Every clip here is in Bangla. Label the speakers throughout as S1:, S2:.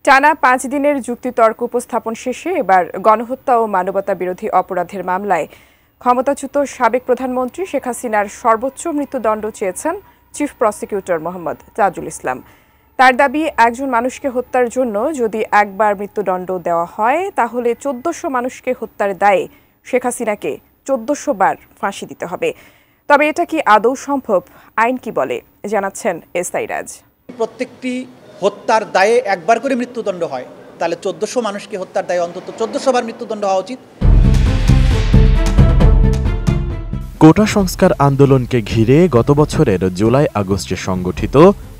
S1: টানা ৫ দিনের যুক্তিতর্ক উপস্থাপন শেষে এবার গণহত্যা ও মানবতা বিরোধী অপরাধের মামলায় ক্ষমতাচ্যুত সাবেক প্রধানমন্ত্রী শেখ হাসিনার সর্বোচ্চ মৃত্যুদণ্ড চেয়েছেন চিফ প্রসিকিউটর মোহাম্মদ তাজুল ইসলাম। তার দাবি, একজন মানুষকে হত্যার জন্য যদি একবার মৃত্যুদণ্ড দেওয়া হয় তাহলে ১৪০০ মানুষকে হত্যার দায়ে শেখ হাসিনাকে ১৪০০ বার ফাঁসি দিতে হবে। তবে এটা কি আদৌ সম্ভব? আইন কি বলে, জানাচ্ছেন এসআই রাজ।
S2: প্রত্যেকটি হত্যার দায়ে একবার করে মৃত্যুদণ্ড হয়, তাহলে ১৪০০ মানুষকে হত্যার দায়ে অন্তত ১৪০০ বার মৃত্যুদণ্ড হওয়া উচিত।
S3: কোটা সংস্কার আন্দোলনকে ঘিরে গত বছরের জুলাই আগস্টে সংগঠিত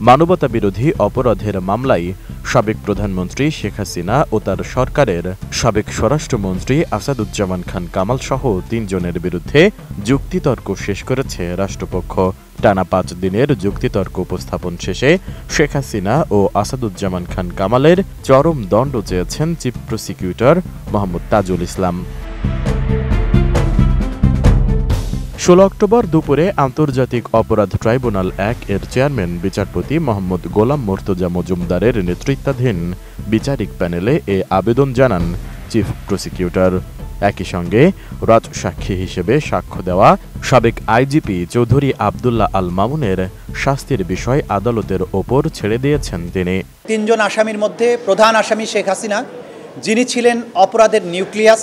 S3: মানবতা বিরোধী অপরাধের মামলায় সাবেক প্রধানমন্ত্রী শেখ হাসিনা ও তার সরকারের সাবেক স্বরাষ্ট্রমন্ত্রী আসাদুজ্জামান খান কামাল সহ ৩ জনের বিরুদ্ধে যুক্তিতর্ক শেষ করেছে রাষ্ট্রপক্ষ। টানা ৫ দিনের যুক্তিতর্ক উপস্থাপন শেষে শেখ হাসিনা ও আসাদুজ্জামান খান কামালের চরম দণ্ড চেয়েছেন chief prosecutor Mohammad Tajul Islam. ১৬ October দুপুরে আন্তর্জাতিক অপরাধ ট্রাইব্যুনাল ১ এর চেয়ারম্যান বিচারপতি মোহাম্মদ গোলাম মোর্তজা মজুমদারের নেতৃত্বাধীন বিচারিক প্যানেলে এ আবেদন জানান চিফ প্রসিকিউটর। একই সঙ্গে রাজসাক্ষী হিসেবে সাক্ষ্য দেওয়া সাবেক আইজিপি চৌধুরী আবদুল্লাহ আল মামুনের শাস্তির বিষয় আদালতের ওপর ছেড়ে দিয়েছেন তিনি।
S2: ৩ জন আসামির মধ্যে প্রধান আসামি শেখ হাসিনা, যিনি ছিলেন অপরাধের নিউক্লিয়াস,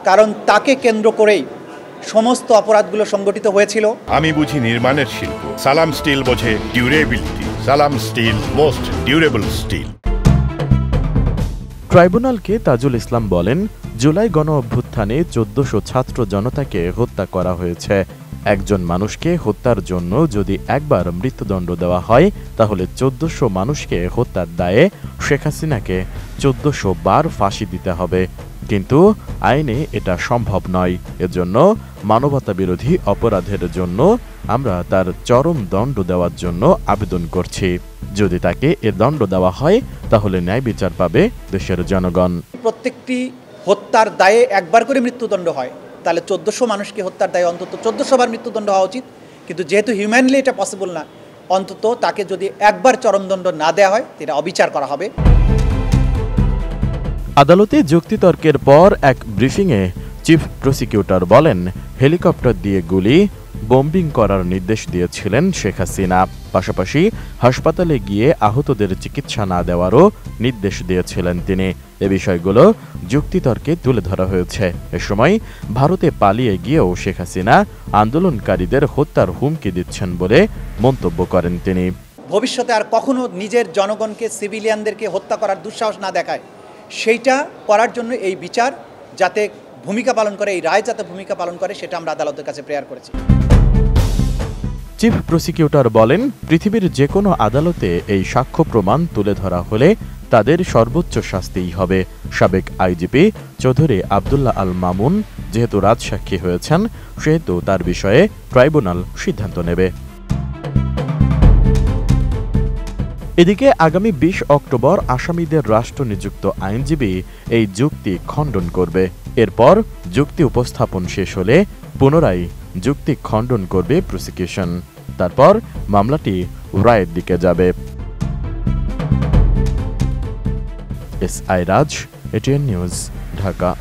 S2: কারণ তাকে কেন্দ্র করেই সমস্ত অপরাধগুলো সংগঠিত হয়েছিল।
S4: আমি বুঝি নির্মাণের শিল্প, সালাম স্টিল বোঝে durability. Salam steel, most durable steel.
S3: ট্রাইব্যুনালকে তাজুল ইসলাম বলেন, জুলাই গণ অভ্যুত্থানে ১৪০০ ছাত্র জনতাকে হত্যা করা হয়েছে। একজন মানুষকে হত্যার জন্য যদি একবার মৃত্যুদণ্ড দেওয়া হয় তাহলে ১৪০০ মানুষকে হত্যার দায়ে শেখ হাসিনাকে ১৪০০ বার ফাঁসি দিতে হবে। কিন্তু আইনে এটা সম্ভব নয়। এজন্য মানবতা বিরোধী অপরাধের জন্য আমরা তার চরম দণ্ড দেওয়ার জন্য আবেদন করছি। যদি তাকে এ দণ্ড দেওয়া হয় তাহলে ন্যায় বিচার পাবে দেশের জনগণ।
S2: প্রত্যেকটি হত্যার দায়ে একবার করে মৃত্যুদণ্ড হয়, তাহলে ১৪০০ মানুষকে হত্যার দায়ে অন্তত ১৪০০ বার মৃত্যুদণ্ড হওয়া উচিত। কিন্তু যেহেতু হিউম্যানলি এটা পসিবল না, অন্তত তাকে যদি একবার চরমদণ্ড না দেওয়া হয় এটা অবিচার করা হবে।
S3: আদালতে যুক্তিতর্কের পর এক ব্রিফিংয়ে চিফ প্রসিকিউটর বলেন, হেলিকপ্টার দিয়ে গুলি বোম্বিং করার নির্দেশ দিয়েছিলেন শেখ হাসিনা। পাশাপাশি হাসপাতালে গিয়ে আহতদের চিকিৎসা না দেওয়ারও নির্দেশ দিয়েছিলেন তিনি। এ বিষয়গুলো যুক্তিতর্কে তুলে ধরা হয়েছে। এ সময় ভারতে পালিয়ে গিয়েও শেখ হাসিনা আন্দোলনকারীদের হত্যার হুমকি দিচ্ছেন বলে মন্তব্য করেন তিনি।
S2: ভবিষ্যতে আর কখনো নিজের জনগণকে, সিভিলিয়ানদেরকে হত্যা করার দুঃসাহস না দেখায়, সেইটা করার জন্য এই বিচার যাতে ভূমিকা পালন করে, এই রায় যাতে ভূমিকা পালন করে, সেটা আমরা আদালতের কাছে প্রেয়ার করেছি।
S3: চিফ প্রসিকিউটর বলেন, পৃথিবীর যে কোনো আদালতে এই সাক্ষ্য প্রমাণ তুলে ধরা হলে তাদের সর্বোচ্চ শাস্তিই হবে। সাবেক আইজিপি চৌধুরী আবদুল্লাহ আল মামুন যেহেতু রাজসাক্ষী হয়েছেন, সেহেতু তার বিষয়ে ট্রাইব্যুনাল সিদ্ধান্ত নেবে। এদিকে আগামী ২০ অক্টোবর আসামিদের রাষ্ট্রনিযুক্ত আইনজীবী এই যুক্তি খণ্ডন করবে। এরপর যুক্তি উপস্থাপন শেষ হলে পুনরায় যুক্তি খণ্ডন করবে প্রসিকিউশন। তারপর মামলাটি রায়ের দিকে যাবে। এসআই রাজ, এটিএন নিউজ, ঢাকা।